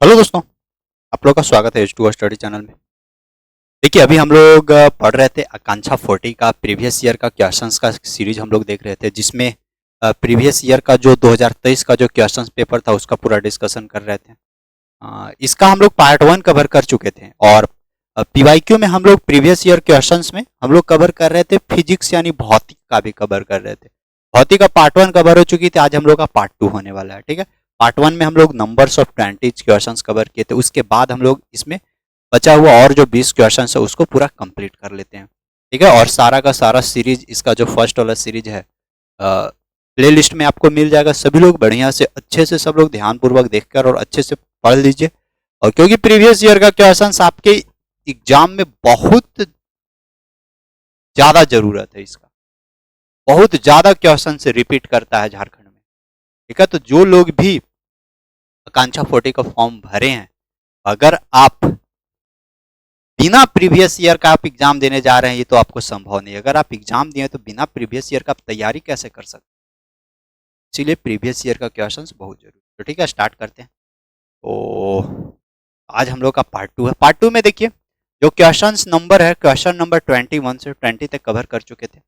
Hello दोस्तों, आप लोग का स्वागत है H2O स्टडी चैनल में। देखिए, अभी हम लोग पढ़ रहे थे आकांक्षा 40 का प्रीवियस ईयर का क्वेश्चंस का सीरीज हम लोग देख रहे थे, जिसमें प्रीवियस ईयर का जो 2023 का जो क्वेश्चंस पेपर था उसका पूरा डिस्कशन कर रहे थे। इसका हम लोग पार्ट 1 कवर कर चुके थे और पीवाईक्यू में हम लोग प्रीवियस ईयर क्वेश्चंस में हम लोग कवर कर रहे थे फिजिक्स यानी भौतिक का भी कवर कर रहे थे। भौतिक का पार्ट 1 कवर हो चुकी थी, आज हम लोग का पार्ट 2 होने वाला है। ठीक है, पार्ट 1 में हम लोग नंबर्स ऑफ 20 क्वेश्चंस कवर किए थे, उसके बाद हम लोग इसमें बचा हुआ और जो 20 क्वेश्चन है उसको पूरा कंप्लीट कर लेते हैं। ठीक है, और सारा का सारा सीरीज, इसका जो फर्स्ट वाला सीरीज है प्ले लिस्ट में आपको मिल जाएगा। सभी लोग बढ़िया से अच्छे से सब लोग ध्यानपूर्वक देखकर और अच्छे से पढ़ लीजिए, और क्योंकि प्रीवियस ईयर का क्वेश्चन आपके एग्जाम में बहुत ज्यादा जरूरत है, इसका बहुत ज्यादा क्वेश्चन से रिपीट करता है झारखंड में। ठीक है, तो जो लोग भी आकांक्षा 40 का फॉर्म भरे हैं, अगर आप बिना प्रीवियस ईयर का आप एग्जाम देने जा रहे हैं, ये तो आपको संभव नहीं। अगर आप एग्जाम दिए तो बिना प्रीवियस ईयर का आप तैयारी कैसे कर सकते, इसीलिए प्रीवियस ईयर का क्वेश्चन बहुत जरूरी है। तो ठीक है, स्टार्ट करते हैं। तो आज हम लोग का पार्ट 2 है। पार्ट 2 में देखिए जो क्वेश्चन नंबर है, क्वेश्चन नंबर 21 से 20 तक कवर कर चुके थे।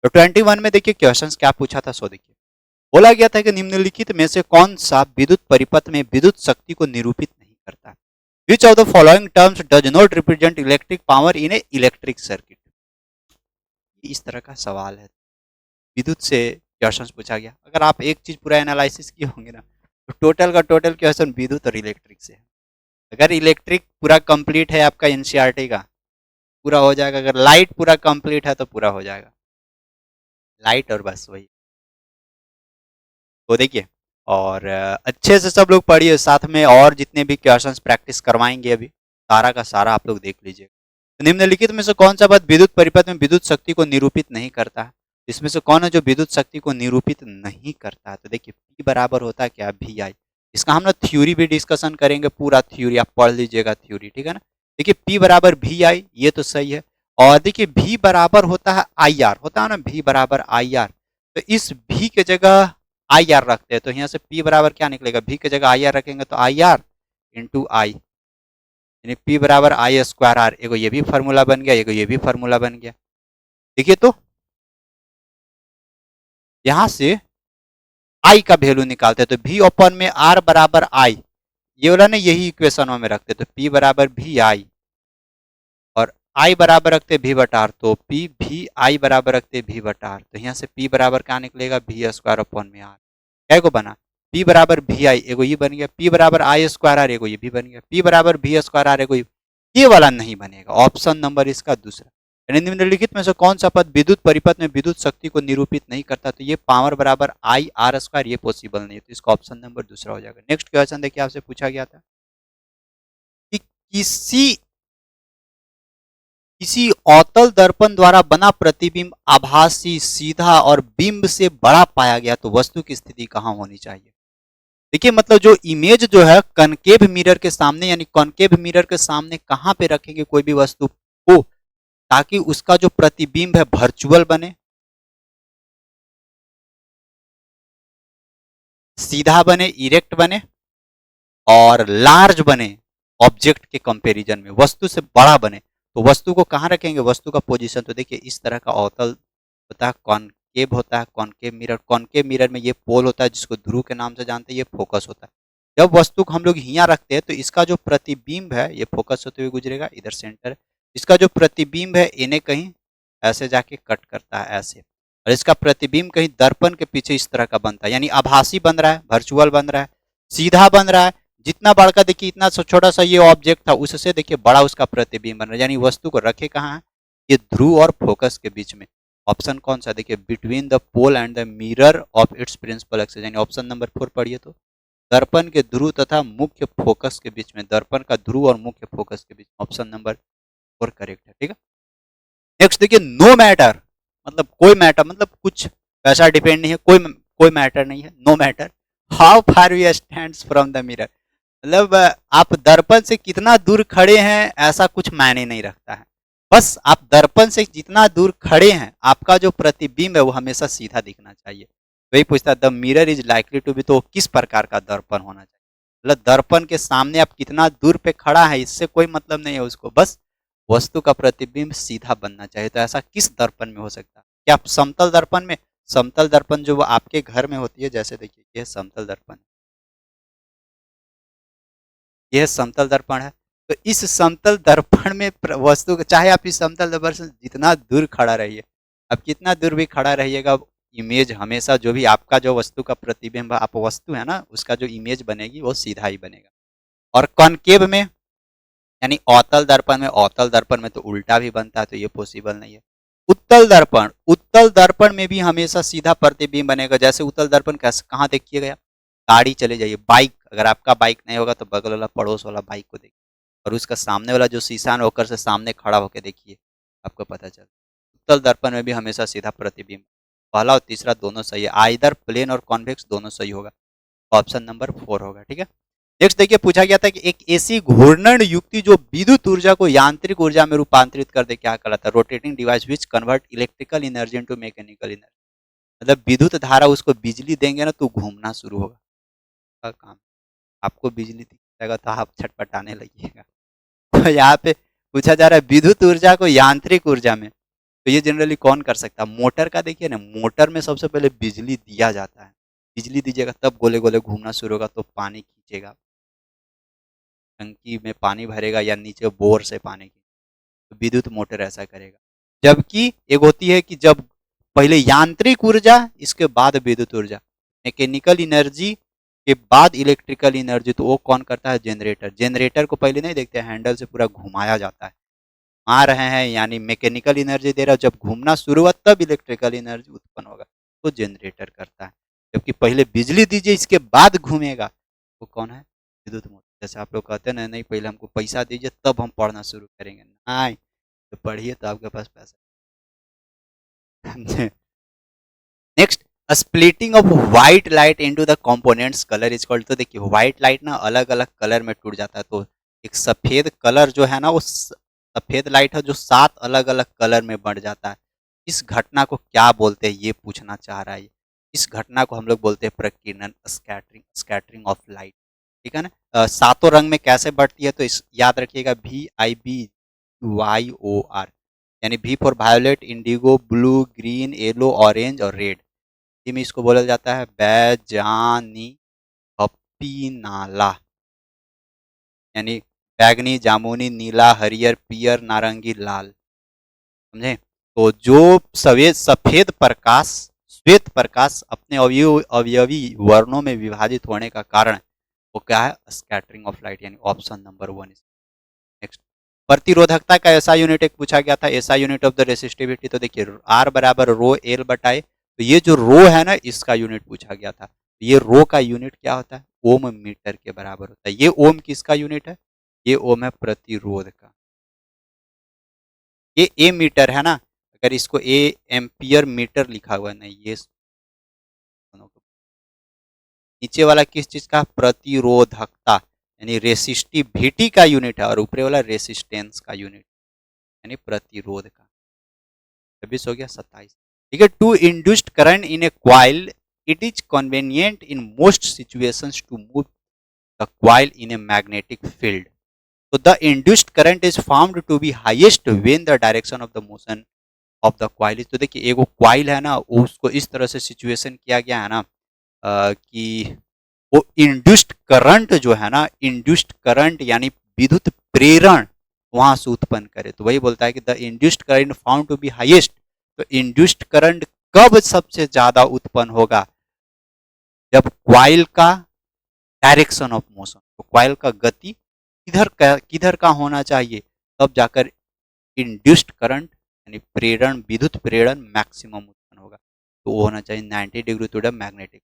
तो 21 में देखिए क्वेश्चन क्या पूछा था, सो देखिए बोला गया था कि निम्नलिखित में से कौन सा विद्युत परिपथ में विद्युत शक्ति को निरूपित नहीं करता। Which of the following terms does not represent electric power in a electric circuit? इस तरह का सवाल है, विद्युत से क्वेश्चन पूछा गया। अगर आप एक चीज पूरा एनालिसिस किए होंगे ना, तो टोटल का टोटल क्वेश्चन विद्युत और इलेक्ट्रिक से है। अगर इलेक्ट्रिक पूरा कंप्लीट है आपका एनसीईआरटी का, पूरा हो जाएगा। अगर लाइट पूरा कंप्लीट है तो पूरा हो जाएगा लाइट, और बस वही। तो देखिए, और अच्छे से सब लोग पढ़िए, साथ में और जितने भी क्वेश्चंस प्रैक्टिस करवाएंगे अभी सारा का सारा आप लोग देख लीजिए। तो निम्नलिखित में से कौन सा पद विद्युत परिपथ में विद्युत शक्ति को निरूपित नहीं करता है? इसमें से कौन है जो विद्युत शक्ति को निरूपित नहीं करता है? तो देखिए P बराबर होता है क्या, वी आई। इसका हम ना थ्योरी भी डिस्कशन करेंगे, पूरा थ्योरी आप पढ़ लीजिएगा, थ्योरी। ठीक है ना। देखिए P बराबर वी आई, ये तो सही है। और देखिए V बराबर होता है आई आर, होता है ना, V बराबर आई आर। तो इस V के जगह आई आर रखते हैं, तो यहाँ से P बराबर क्या निकलेगा, V की जगह आई आर रखेंगे तो आई आर इंटू आई, यानी P बराबर आई स्क्वायर आर। एगो ये भी फार्मूला बन गया, एगो ये भी फार्मूला बन गया। देखिए, तो यहां से आई का वैल्यू निकालते हैं, तो V ओपन में R बराबर आई, ये वाला ना यही इक्वेशन में रखते, तो P बराबर वी आई और आई बराबर रखते V बटा आर, तो P वी आई बराबर रखते V बटा आर। तो यहाँ से P बराबर क्या निकलेगा, V स्क्वायर ओपन में आर। क्या को बना, P बराबर वी आई, एगो ये बन गया। P बराबर आई स्क्वायर आर, एगो ये भी बन गया। P बराबर वी स्क्वायर आर, एगो ये वाला नहीं बनेगा। ऑप्शन नंबर इसका दूसरा, यानी निम्नलिखित में से कौन सा पद विद्युत परिपथ में विद्युत शक्ति को निरूपित नहीं करता? तो ये पावर बराबर आई आर स्क्वायर, ये पॉसिबल नहीं है, तो इसका ऑप्शन नंबर दूसरा हो जाएगा। नेक्स्ट क्वेश्चन देखिए, आपसे पूछा गया था कि किसी अवतल दर्पण द्वारा बना प्रतिबिंब आभासी, सीधा और बिंब से बड़ा पाया गया, तो वस्तु की स्थिति कहां होनी चाहिए? देखिए, मतलब जो इमेज जो है कनकेव मिरर के सामने, यानी कॉनकेव मिरर के सामने कहां पे रखेंगे कोई भी वस्तु को, ताकि उसका जो प्रतिबिंब है वर्चुअल बने, सीधा बने, इरेक्ट बने और लार्ज बने, ऑब्जेक्ट के कंपैरिजन में वस्तु से बड़ा बने। तो वस्तु को कहां रखेंगे, वस्तु का पोजीशन। तो देखिए इस तरह का अवतल होता है, कॉनकेव होता है, कॉनकेव मिरर। कॉनकेव मिरर में ये पोल होता है जिसको ध्रुव के नाम से जानते हैं, ये फोकस होता है। जब वस्तु को हम लोग यहाँ रखते हैं तो इसका जो प्रतिबिंब है ये फोकस होते हुए गुजरेगा, इधर सेंटर। इसका जो प्रतिबिंब है इन्हें कहीं ऐसे जाके कट करता है ऐसे, और इसका प्रतिबिंब कहीं दर्पण के पीछे इस तरह का बनता है, यानी आभासी बन रहा है, वर्चुअल बन रहा है, सीधा बन रहा है। जितना बड़ा देखिए, इतना छोटा सा ये ऑब्जेक्ट था, उससे देखिए बड़ा उसका प्रतिबिंब बन रहा है, यानी वस्तु को रखे कहाँ है, ये ध्रुव और फोकस के बीच में। ऑप्शन कौन सा, देखिए between the pole and the mirror of its principal axis, यानी ऑप्शन नंबर 4 पढ़िए तो दर्पण के ध्रुव तथा मुख्य फोकस के बीच में, दर्पण का ध्रुव और मुख्य फोकस के बीच, ऑप्शन नंबर 4 करेक्ट है। ठीक है, नेक्स्ट देखिए, नो मैटर, मतलब कोई मैटर, मतलब कुछ वैसा डिपेंड नहीं है, कोई मैटर नहीं है, no matter how far we stand from the mirror, मतलब आप दर्पण से कितना दूर खड़े हैं ऐसा कुछ मायने नहीं रखता है। बस आप दर्पण से जितना दूर खड़े हैं, आपका जो प्रतिबिंब है वो हमेशा सीधा दिखना चाहिए। वही पूछता है the mirror is likely to be, तो किस प्रकार का दर्पण होना चाहिए, मतलब दर्पण के सामने आप कितना दूर पे खड़ा है इससे कोई मतलब नहीं है उसको, बस वस्तु का प्रतिबिंब सीधा बनना चाहिए। तो ऐसा किस दर्पण में हो सकता है? क्या आप समतल दर्पण में? समतल दर्पण जो वो आपके घर में होती है, जैसे देखिए यह समतल दर्पण, यह समतल दर्पण है। तो इस समतल दर्पण में वस्तु चाहे आप इस समतल दर्पण से जितना दूर खड़ा रहिए, आप कितना दूर भी खड़ा रहिएगा, इमेज हमेशा जो भी आपका जो वस्तु का प्रतिबिंब आप वस्तु है ना उसका जो इमेज बनेगी वो सीधा ही बनेगा। और कॉनकेव में यानी अवतल दर्पण में तो उल्टा भी बनता है, तो ये पॉसिबल नहीं है। उत्तल दर्पण में भी हमेशा सीधा प्रतिबिंब बनेगा। जैसे उत्तल दर्पण कैसे कहाँ देखिएगा आप? गाड़ी चले जाइए, बाइक, अगर आपका बाइक नहीं होगा तो बगल वाला पड़ोस वाला बाइक को देखिए, और उसका सामने वाला जो शीशा है होकर से सामने खड़ा होकर देखिए, आपको पता चल। उत्तल दर्पण में भी हमेशा सीधा प्रतिबिंब, पहला और तीसरा दोनों सही है, आइदर प्लेन और कॉन्वेक्स दोनों सही होगा। ऑप्शन नंबर 4 होगा, ठीक है। नेक्स्ट देखिए पूछा गया था कि एक ऐसी घूर्णन युक्ति जो विद्युत ऊर्जा को यांत्रिक ऊर्जा में रूपांतरित कर दे, क्या कहलाता है? Rotating device which convert electrical energy into mechanical energy. मतलब विद्युत धारा उसको बिजली देंगे ना तो घूमना शुरू होगा का काम। आपको बिजली दिख जाएगा तो आप छटपटाने लगिएगा। तो यहाँ पे पूछा जा रहा है विद्युत ऊर्जा को यांत्रिक ऊर्जा में, तो ये जनरली कौन कर सकता है? मोटर का देखिए ना, मोटर में सबसे पहले बिजली दिया जाता है, बिजली दीजिएगा तब गोले गोले घूमना शुरू होगा, तो पानी खींचेगा, टंकी में पानी भरेगा या नीचे बोर से पानी की, तो विद्युत मोटर ऐसा करेगा। जबकि एक होती है कि जब पहले यांत्रिक ऊर्जा इसके बाद विद्युत ऊर्जा, मैकेनिकल एनर्जी के बाद इलेक्ट्रिकल एनर्जी, तो वो कौन करता है? जनरेटर। जनरेटर को पहले नहीं देखते, हैंडल से पूरा घुमाया जाता है, आ रहे हैं यानी मैकेनिकल एनर्जी दे रहा है, जब घूमना शुरू हुआ तब इलेक्ट्रिकल एनर्जी उत्पन्न होगा, तो जनरेटर करता है। जबकि पहले बिजली दीजिए इसके बाद घूमेगा, वो कौन है? विद्युत मोटर। जैसे आप लोग कहते हैं ना, नहीं पहले हमको पैसा दीजिए तब हम पढ़ना शुरू करेंगे, नहीं तो पढ़िए तो आपके पास पैसा। Next, splitting of white light into the components colour is called. तो देखिए व्हाइट लाइट ना अलग अलग कलर में टूट जाता है, तो एक सफेद कलर जो है ना वो सफेद लाइट है जो 7 अलग अलग कलर में बढ़ जाता है। इस घटना को क्या बोलते हैं ये पूछना चाह रहा है। इस घटना को हम लोग बोलते हैं प्रकीर्णन, स्कैटरिंग, स्कैटरिंग ऑफ लाइट, ठीक है ना। सातों रंग में कैसे बढ़ती है, तो इस याद रखिएगा VIBYOR, यानी V for violet, Indigo, blue, green, yellow, orange और रेड। में इसको बोला जाता है बैजानी हप्पी नाला, यानी बैगनी, जामुनी, नीला, हरियर, पियर, नारंगी, लाल, समझे। तो जो सफेद सफेद प्रकाश, श्वेत प्रकाश अपने अवयवी वर्णों में विभाजित होने का कारण वो क्या है? स्कैटरिंग ऑफ लाइट, यानी ऑप्शन नंबर 1। नेक्स्ट, प्रतिरोधकता का ऐसा यूनिट एक पूछा गया था, ऐसा यूनिट ऑफ द रेसिस्टिविटी। तो देखिए R बराबर रो एल बटाए, तो ये जो रो है ना इसका यूनिट पूछा गया था। ये रो का यूनिट क्या होता है? ओम मीटर के बराबर होता है। ये ओम किसका यूनिट है? ये ओम है प्रतिरोध का। ये ए मीटर है ना, अगर इसको ए एम्पियर मीटर लिखा हुआ है, नहीं ये नीचे वाला किस चीज का? प्रतिरोधकता, यानी रेसिस्टिविटी का यूनिट है, और ऊपरे वाला रेसिस्टेंस का यूनिट, यानी प्रतिरोध का। 26 हो गया, 27। ठीक है, to induced current in a coil, it is convenient in most situations to move the coil in a magnetic field. तो the induced current is found to be highest when the direction of the motion of the coil is. तो देखिए एगो coil है ना, उसको इस तरह से सिचुएशन किया गया है ना कि वो इंड्यूस्ड करंट जो है ना, इंड्यूस्ड करंट यानी विद्युत प्रेरण वहां से उत्पन्न करे। तो वही बोलता है कि the induced current found to be highest. तो इंड्यूस्ड करंट कब सबसे ज्यादा उत्पन्न होगा? जब क्वाइल का डायरेक्शन ऑफ मोशन, तो क्वाइल का गति किधर का होना चाहिए, तब जाकर इंड्यूस्ड करंट यानी प्रेरण, विद्युत प्रेरण मैक्सिमम उत्पन्न होगा। तो वो होना चाहिए 90 डिग्री टू द मैग्नेटिक।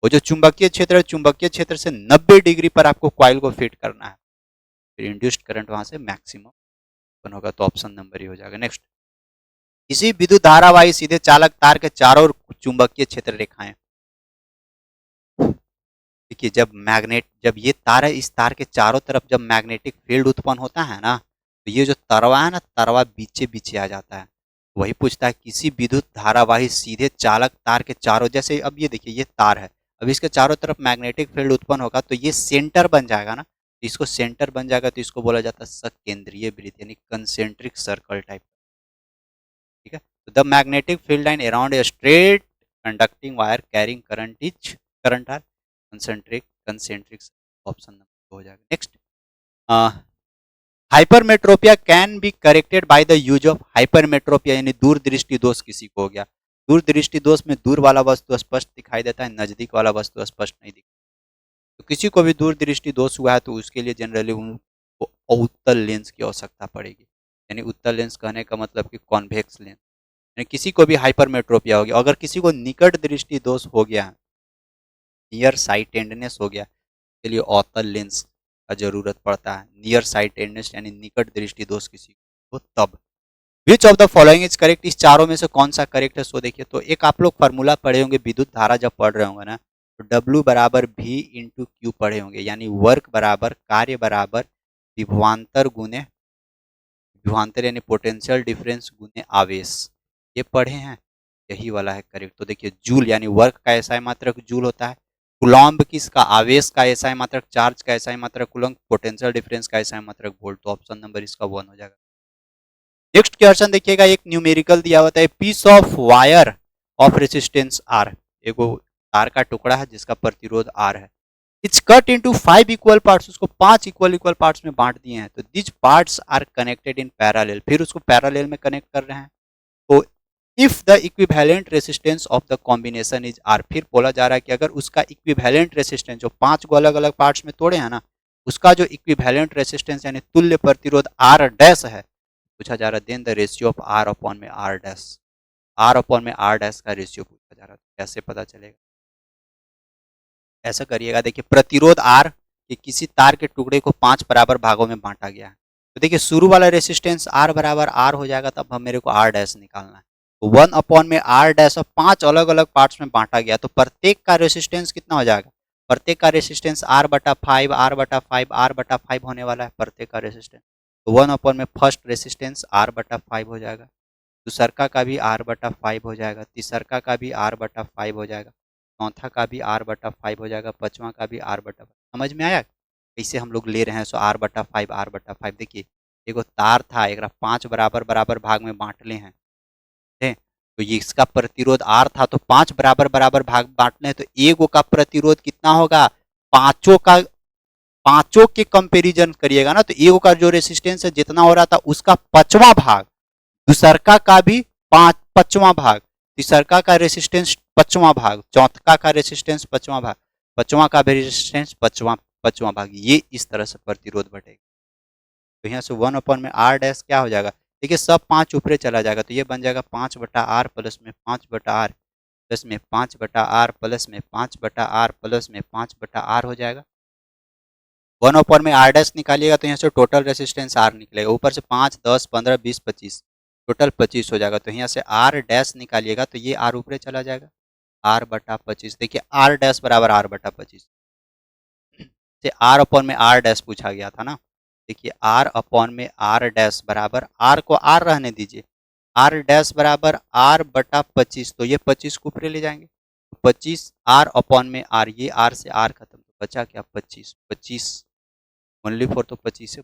वो जो चुंबकीय क्षेत्र है, चुंबकीय क्षेत्र से 90 डिग्री पर आपको क्वाइल को फिट करना है, फिर इंड्यूस्ड करंट वहां से मैक्सिमम उत्पन्न होगा। तो ऑप्शन नंबर ही हो जाएगा। नेक्स्ट, इसी विद्युत धारावाही सीधे चालक तार के चारों ओर चुंबकीय क्षेत्र रेखाएं। देखिए जब ये तार है, इस तार के चारों तरफ जब मैग्नेटिक फील्ड उत्पन्न होता है ना, तो ये जो तरवा है ना, तरवा बीचे बीचे आ जाता है। वही पूछता है किसी विद्युत धारावाही सीधे चालक तार के चारों, जैसे अब ये देखिए ये तार है, अब इसके चारों तरफ मैग्नेटिक फील्ड उत्पन्न होगा तो ये सेंटर बन जाएगा ना, तो इसको सेंटर बन जाएगा तो इसको बोला जाता है सकेंद्रीय वृत्त यानी कंसेंट्रिक सर्कल टाइप। ठीक है, तो the magnetic field line around a straight conducting wire carrying current are concentric concentric. Option number हो जाएगा। Next, hypermetropia can be corrected by the use of hypermetropia यानी दूर दृष्टि दोष किसी को हो गया। दूर दृष्टि दोष में दूर वाला वस्तु स्पष्ट दिखाई देता है, नजदीक वाला वस्तु स्पष्ट नहीं दिखता। तो किसी को भी दूर दृष्टि दोष हुआ है तो उसके लिए जनरली उनको उत्तल लेंस की आवश्यकता पड़ेगी, यानी उत्तल लेंस कहने का मतलब कि कॉन्वेक्स लेंस। यानी किसी को भी हाइपरमेट्रोपिया हो गया, अगर किसी को निकट दृष्टि दोष हो गया, नियर साइटेंडनेस हो गया, के लिए अवतल लेंस का जरूरत पड़ता है। नियर साइटेडनेस यानी निकट दृष्टि दोष किसी को, तब which of the following is correct, इस चारों में से कौन सा करेक्ट है। सो देखिए, तो एक आप लोग फार्मूला पढ़े होंगे विद्युत धारा जब पढ़ रहे होंगे ना, तो W बराबर V इंटू क्यू पढ़े होंगे, यानी वर्क बराबर कार्य बराबर विभवांतर गुने विभवांतर यानी पोटेंशियल डिफरेंस गुने आवेश, ये पढ़े हैं, यही वाला है करेक्ट। तो देखिए जूल यानी वर्क का एसआई मात्रक जूल होता है, कुलॉम्ब किसका आवेश का एसआई मात्रक, चार्ज का एसआई मात्रक कुलॉम्ब, पोटेंशियल डिफरेंस का एसआई मात्रक वोल्ट। तो ऑप्शन नंबर इसका 1 हो जाएगा। नेक्स्ट क्वेश्चन देखिएगा, एक न्यूमेरिकल दिया होता है, piece of wire of resistance R, एक तार का टुकड़ा है जिसका प्रतिरोध आर है, its cut into 5 equal parts, उसको 5 इक्वल पार्ट्स में बांट दिए हैं, तो this parts are connected in parallel, फिर उसको पैरेलल में कनेक्ट कर रहे हैं। तो if the equivalent resistance of the combination is R, फिर बोला जा रहा है कि अगर उसका इक्विवेलेंट रेसिस्टेंस जो 5 को अलग अलग पार्ट्स में तोड़े हैं ना, उसका जो इक्विवेलेंट रेसिस्टेंस यानी तुल्य प्रतिरोध आर डैश है, पूछा जा रहा है then the ratio of R upon में आर डैश, आर अपॉन में आर डैश का रेशियो पूछा जा रहा है, कैसे पता चलेगा। ऐसा करिएगा, देखिए प्रतिरोध आर कि किसी तार के टुकड़े को 5 बराबर भागों में बांटा गया है, तो देखिए शुरू वाला रेसिस्टेंस आर बराबर आर हो जाएगा, तब हम मेरे को आर डैश निकालना है। तो 1 अपॉन में आर डैश, 5 अलग अलग पार्ट्स में बांटा गया, तो प्रत्येक का रेसिस्टेंस कितना हो जाएगा, प्रत्येक का रेसिस्टेंस आर बटा 5 आर बटा 5 आर बटा 5 होने वाला है प्रत्येक का रेसिस्टेंस। तो 1 अपॉन में फर्स्ट रेसिस्टेंस आर बटा 5 हो जाएगा, दूसरका का भी आर बटा 5 हो जाएगा, तीसरका का भी आर बटा 5 हो जाएगा, चौथा का भी आर बटा 5 हो जाएगा, पांचवा का भी आर बटा 5। समझ में आया कैसे हम लोग ले रहे हैं। सो आर बटा 5 आर बटा 5, देखिए एगो तार था, एक 5 बराबर बराबर भाग में बांटले हैं, तो ये इसका प्रतिरोध आर था, तो 5 बराबर बराबर भाग बांटने, तो एगो का प्रतिरोध कितना होगा, पांचों के कंपैरिजन करिएगा ना, तो एगो का जो रेसिस्टेंस है जितना हो रहा था उसका 5वां भाग, दूसरका का भी 5वां भाग, तीसरका का रेसिस्टेंस 5वां भाग, चौथा का रेसिस्टेंस 5वां भाग, पांचवा का भी रेसिस्टेंस 5वां भाग, ये इस तरह से प्रतिरोध बढ़ेगा। तो यहाँ से 1 अपॉन में आर डैश क्या हो जाएगा, देखिए सब 5 ऊपरे चला जाएगा, तो ये बन जाएगा 5 बटा आर प्लस में 5 बटा आर प्लस में 5 बटा आर प्लस में 5 बटा आर प्लस में 5 बटा आर हो जाएगा। 1 अपॉन में आर डैश निकालिएगा तो यहाँ से टोटल रेसिस्टेंस आर निकलेगा, ऊपर से 5 10 15 20 25 टोटल 25 हो जाएगा, तो यहाँ से आर डैश निकालिएगा तो ये आर ऊपरे चला जाएगा, आर बटा 25। देखिए आर डैश बराबर आर बटा 25 से आर अपॉन में आर डैश पूछा गया था ना, देखिए आर अपॉन में आर डैश बराबर, आर को आर रहने दीजिए, आर डैश बराबर आर बटा 25, तो ये 25 को ऊपरे ले जाएंगे, 25 आर अपॉन में आर, ये आर से आर खत्म, तो बचा क्या 25, 25 ओनली फॉर, तो 25 है,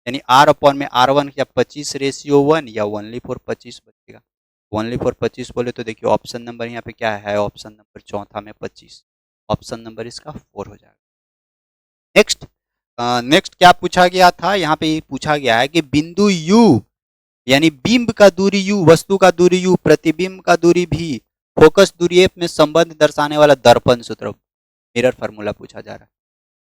यानी आर अपॉन में आर वन क्या 25 रेशियो 1 या ओनली फॉर 25 बचेगा, ओनली फॉर 25 बोले तो देखिए ऑप्शन नंबर यहाँ पे क्या है, ऑप्शन नंबर चौथा में 25, ऑप्शन नंबर इसका 4 हो जाएगा। नेक्स्ट नेक्स्ट क्या पूछा गया था, यहाँ पे पूछा गया है कि बिंदु U यानी बिंब का दूरी U, वस्तु का दूरी U, प्रतिबिंब का दूरी V, फोकस दूरी F में संबंध दर्शाने वाला दर्पण सूत्र, मिरर फार्मूला पूछा जा रहा है।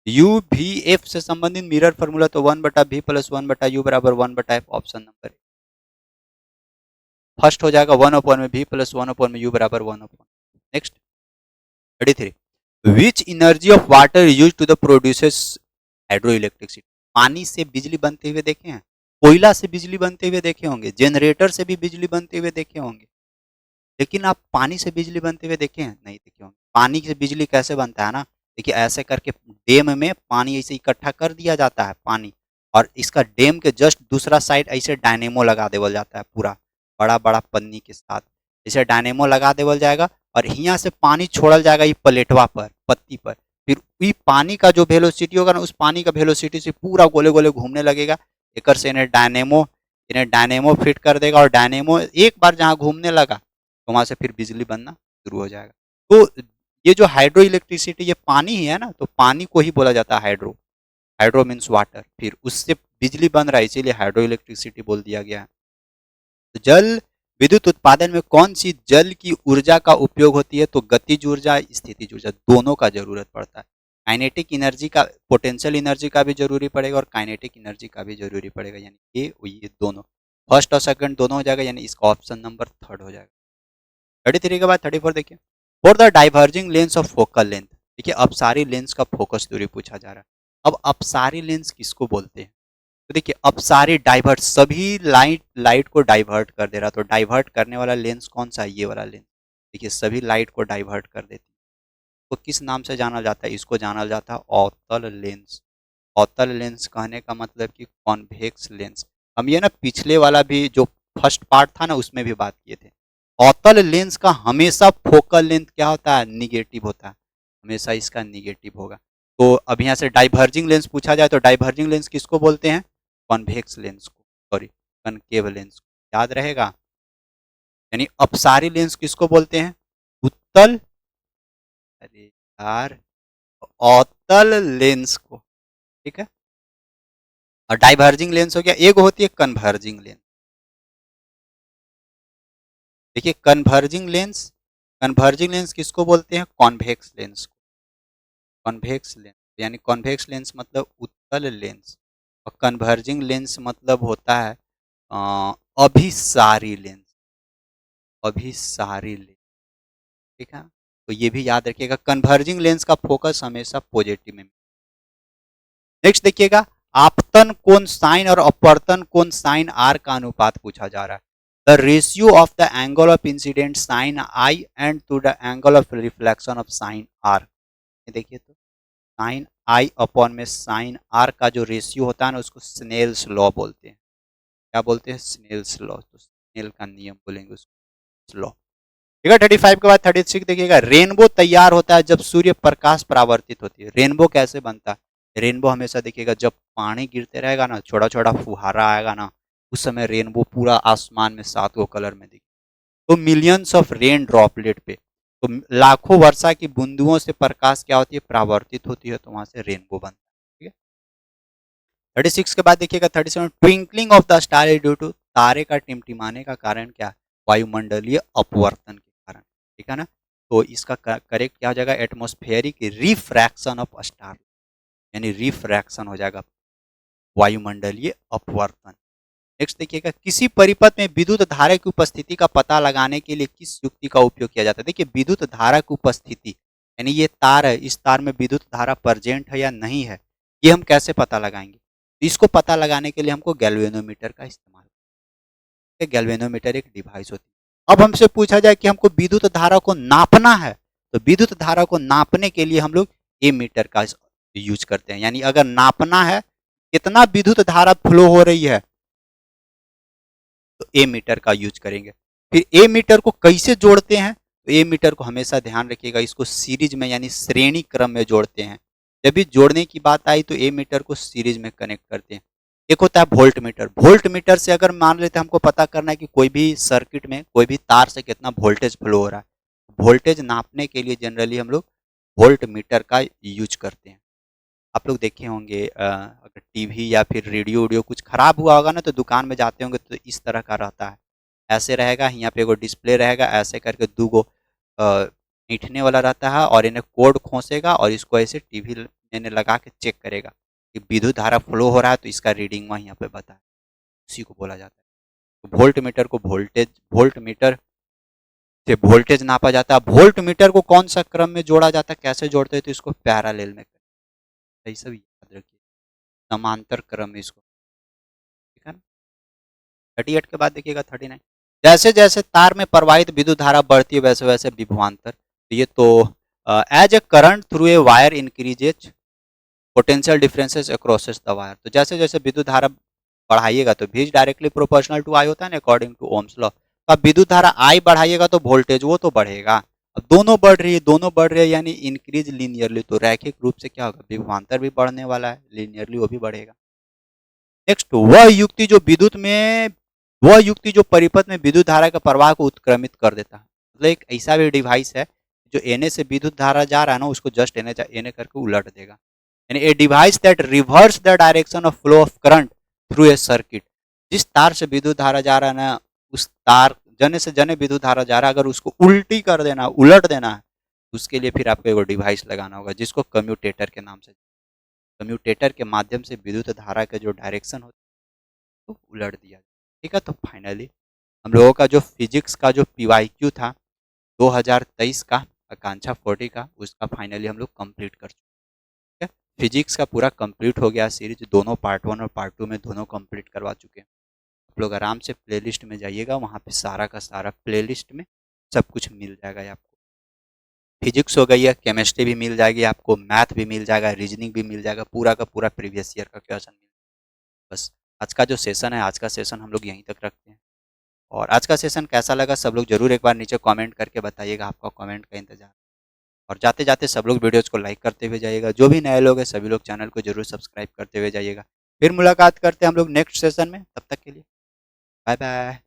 U V F से संबंधित मिरर फार्मूला, तो 1 बटा V प्लस 1 बटा U बराबर 1 बटा F, ऑप्शन नंबर फर्स्ट हो जाएगा, 1 अपॉन में V प्लस 1 अपॉन में U बराबर 1 upon. Next 33, which energy of water use to the produces hydro electricity, पानी से बिजली बनते हुए देखे हैं, कोयला से बिजली बनते हुए देखे होंगे, जनरेटर से भी बिजली बनते हुए देखे होंगे, लेकिन आप पानी से बिजली बनते हुए देखे हैं, नहीं देखे होंगे। पानी से बिजली कैसे बनता है ना, देखिए ऐसे करके डैम में पानी ऐसे इकट्ठा कर दिया जाता है पानी, और इसका डैम के जस्ट दूसरा साइड ऐसे डायनेमो लगा देवल जाता है पूरा बड़ा बड़ा पन्नी के साथ, जैसे डायनेमो लगा देवल जाएगा और यहाँ से पानी छोड़ल जाएगा ये प्लेटवा पर, पत्ती पर। फिर ये पानी का जो वेलोसिटी होगा ना, उस पानी का वेलोसिटी से पूरा गोले गोले घूमने लगेगा। एक से इन्हें डायनेमो फिट कर देगा और डायनेमो एक बार जहाँ घूमने लगा तो वहाँ से फिर बिजली बनना शुरू हो जाएगा। तो ये जो हाइड्रो इलेक्ट्रिसिटी, ये पानी ही है ना, तो पानी को ही बोला जाता है हाइड्रो। हाइड्रो मीन्स वाटर, फिर उससे बिजली बन रहा है, इसीलिए हाइड्रो इलेक्ट्रिसिटी बोल दिया गया है। तो जल विद्युत उत्पादन में कौन सी जल की ऊर्जा का उपयोग होती है? तो गतिज ऊर्जा, स्थितिज ऊर्जा, दोनों का जरूरत पड़ता है। काइनेटिक एनर्जी का, पोटेंशियल एनर्जी का भी जरूरी पड़ेगा और काइनेटिक एनर्जी का भी जरूरी पड़ेगा, यानी ये दोनों, फर्स्ट और सेकंड दोनों हो जाएगा, यानी इसका ऑप्शन नंबर थर्ड हो जाएगा। 33 के बाद 34 देखिए, for the diverging lens of focal length. देखिए अपसारी लेंस का फोकस दूरी पूछा जा रहा है। अब अपसारी लेंस किसको बोलते हैं? तो देखिए अपसारी, डाइवर्ट, सभी लाइट को डाइवर्ट कर दे रहा, तो डाइवर्ट करने वाला लेंस कौन सा है? ये वाला लेंस। देखिए सभी लाइट को डाइवर्ट कर देती है, तो किस नाम से जाना जाता है? इसको जाना जाता है अवतल लेंस। अवतल लेंस कहने का मतलब कि कॉन्वेक्स लेंस। हम ये ना पिछले वाला भी जो फर्स्ट पार्ट था ना, उसमें भी बात किए थे। अवतल लेंस का हमेशा फोकल लेंथ क्या होता है? निगेटिव होता है, हमेशा इसका निगेटिव होगा। तो अब यहाँ से डाइवर्जिंग लेंस पूछा जाए तो डाइवर्जिंग लेंस किसको बोलते हैं? कॉन्वेक्स लेंस को, सॉरी कनकेव लेंस को, याद रहेगा। यानी अपसारी लेंस किसको बोलते हैं? उत्तल, अरे यार, अवतल लेंस को, ठीक है। और डाइवर्जिंग लेंस हो गया, एक होती है कन्वर्जिंग लेंस। देखिए कन्वर्जिंग लेंस किसको बोलते हैं? कॉन्वेक्स लेंस को। कॉन्वेक्स लेंस यानी कॉन्वेक्स लेंस मतलब उत्तल लेंस, और कन्वर्जिंग लेंस मतलब होता है अभिसारी लेंस। अभिसारी लेंस, ठीक है। तो ये भी याद रखिएगा, कन्वर्जिंग लेंस का फोकस हमेशा पॉजिटिव में। नेक्स्ट देखिएगा, आपतन कोण साइन और अपवर्तन कोण साइन आर का अनुपात पूछा जा रहा है। The ratio of the angle of incident sine i and to the angle of reflection of sine r. देखिए तो साइन आई अपॉन में साइन आर का जो रेशियो होता है ना, उसको स्नेल्स लॉ बोलते हैं। क्या बोलते हैं? Snell's law. तो स्नेल का नियम बोलेंगे उसको, लॉ। ठीक है। 35 के बाद 36 देखिएगा, रेनबो तैयार होता है जब सूर्य प्रकाश परावर्तित होती है। रेनबो कैसे बनता है? रेनबो हमेशा देखिएगा जब पानी गिरते रहेगा ना, छोटा छोटा फुहारा आएगा ना, उस समय रेनबो पूरा आसमान में 7 कलर में दिखे। तो मिलियंस ऑफ रेन ड्रॉपलेट पे, तो लाखों वर्षा की बूंदुओं से प्रकाश क्या होती है? परावर्तित होती है, तो वहां से रेनबो बनता है। ठीक है। 36 के बाद देखिएगा 37, twinkling of the star is due to, तारे का टिमटिमाने का कारण क्या? वायुमंडलीय अपवर्तन के कारण, ठीक है ना। तो इसका करेक्ट क्या हो जाएगा? एटमॉस्फेरिक रिफ्रैक्शन ऑफ स्टार, यानी रिफ्रैक्शन हो जाएगा, वायुमंडलीय अपवर्तन। नेक्स्ट देखिएगा, किसी परिपथ में विद्युत धारा की उपस्थिति का पता लगाने के लिए किस युक्ति का उपयोग किया जाता है? देखिए विद्युत धारा की उपस्थिति, यानी ये तार है, इस तार में विद्युत धारा प्रेजेंट है या नहीं है, ये हम कैसे पता लगाएंगे? इसको पता लगाने के लिए हमको गैल्वेनोमीटर का इस्तेमाल, गैल्वेनोमीटर एक डिवाइस होती है। अब हमसे पूछा जाए कि हमको विद्युत धारा को नापना है, तो विद्युत धारा को नापने के लिए हम लोग ए मीटर का यूज करते हैं। यानी अगर नापना है कितना विद्युत धारा फ्लो हो रही है, तो ए मीटर का यूज करेंगे। फिर ए मीटर को कैसे जोड़ते हैं? तो ए मीटर को हमेशा ध्यान रखिएगा, इसको सीरीज में यानी श्रेणी क्रम में जोड़ते हैं। जब भी जोड़ने की बात आई तो ए मीटर को सीरीज में कनेक्ट करते हैं। एक होता है वोल्ट मीटर। वोल्ट मीटर से अगर मान लेते हैं हमको पता करना है कि कोई भी सर्किट में कोई भी तार से कितना वोल्टेज फ्लो हो रहा है, वोल्टेज नापने के लिए जनरली हम लोग वोल्ट मीटर का यूज करते हैं। आप लोग देखे होंगे अगर टीवी या फिर रेडियो वीडियो कुछ खराब हुआ होगा ना, तो दुकान में जाते होंगे तो इस तरह का रहता है, ऐसे रहेगा, यहाँ पे एगो डिस्प्ले रहेगा, ऐसे करके दो गो ईंठने वाला रहता है, और इन्हें कोड खोसेगा और इसको ऐसे टीवी में लगा के चेक करेगा कि विद्युत धारा फ्लो हो रहा है, तो इसका रीडिंग वहाँ यहाँ पे बताए, उसी को बोला जाता है। तो वोल्ट मीटर को वोल्ट मीटर से वोल्टेज नापा जाता है। वोल्ट मीटर को कौन सा क्रम में जोड़ा जाता है, कैसे जोड़ते हैं? तो इसको पैरेलल में, सही सब याद रखिए, समांतर क्रम में इसको, ठीक है ना। 38 के बाद देखिएगा 39, जैसे जैसे तार में प्रवाहित विद्युत धारा बढ़ती है वैसे वैसे विभवांतर, तो ये तो as a current through a wire increases potential differences across the wire. तो जैसे जैसे विद्युत धारा बढ़ाइएगा तो भी डायरेक्टली प्रोपोर्शनल टू आई होता है ना, अकॉर्डिंग टू ओम्स लॉ। तो आप विद्युत धारा आई बढ़ाइएगा तो वोल्टेज वो तो बढ़ेगा। अब दोनों बढ़ रही है यानी इंक्रीज लीनियरली, तो रैखिक रूप से क्या होगा, विभवांतर भी बढ़ने वाला है, लीनियरली वो भी बढ़ेगा। नेक्स्ट, वह युक्ति जो परिपथ में विद्युत धारा के प्रवाह को उत्क्रमित कर देता है। मतलब एक ऐसा भी डिवाइस है जो एनए से विद्युत धारा जा रहा है ना, उसको जस्ट एनए एनए करके उलट देगा। यानी a device that reverse the direction of flow of current through A circuit. जिस तार से विद्युत धारा जा रहा है ना, उस तार जने से जने विद्युत धारा जा रहा है, अगर उसको उल्टी कर देना, उलट देना है, उसके लिए फिर आपको एक डिवाइस लगाना होगा जिसको कम्यूटेटर के नाम से, कम्यूटेटर के माध्यम से विद्युत धारा का जो डायरेक्शन होता है तो उलट दिया। ठीक है, तो फाइनली हम लोगों का जो फिजिक्स का जो पीवाईक्यू था 2023 का आकांक्षा 40 का, उसका फाइनली हम लोग कंप्लीट कर चुके हैं। फिजिक्स का पूरा कंप्लीट हो गया सीरीज, दोनों पार्ट 1 और पार्ट 2 में दोनों कंप्लीट करवा चुके हैं। आप लोग आराम से प्लेलिस्ट में जाइएगा, वहाँ पे सारा का सारा प्लेलिस्ट में सब कुछ मिल जाएगा आपको। फिजिक्स हो गई है, केमिस्ट्री भी मिल जाएगी आपको, मैथ भी मिल जाएगा, रीजनिंग भी मिल जाएगा, पूरा का पूरा प्रीवियस ईयर का क्वेश्चन मिल जाएगा। बस आज का जो सेशन है, आज का सेशन हम लोग यहीं तक रखते हैं। और आज का सेशन कैसा लगा सब लोग जरूर एक बार नीचे कमेंट करके बताइएगा, आपका कमेंट का इंतजार। और जाते जाते सब लोग वीडियोज़ को लाइक करते हुए जाइएगा, जो भी नए लोग हैं सभी लोग चैनल को जरूर सब्सक्राइब करते हुए जाइएगा। फिर मुलाकात करते हैं हम लोग नेक्स्ट सेशन में, तब तक के लिए बाय बाय।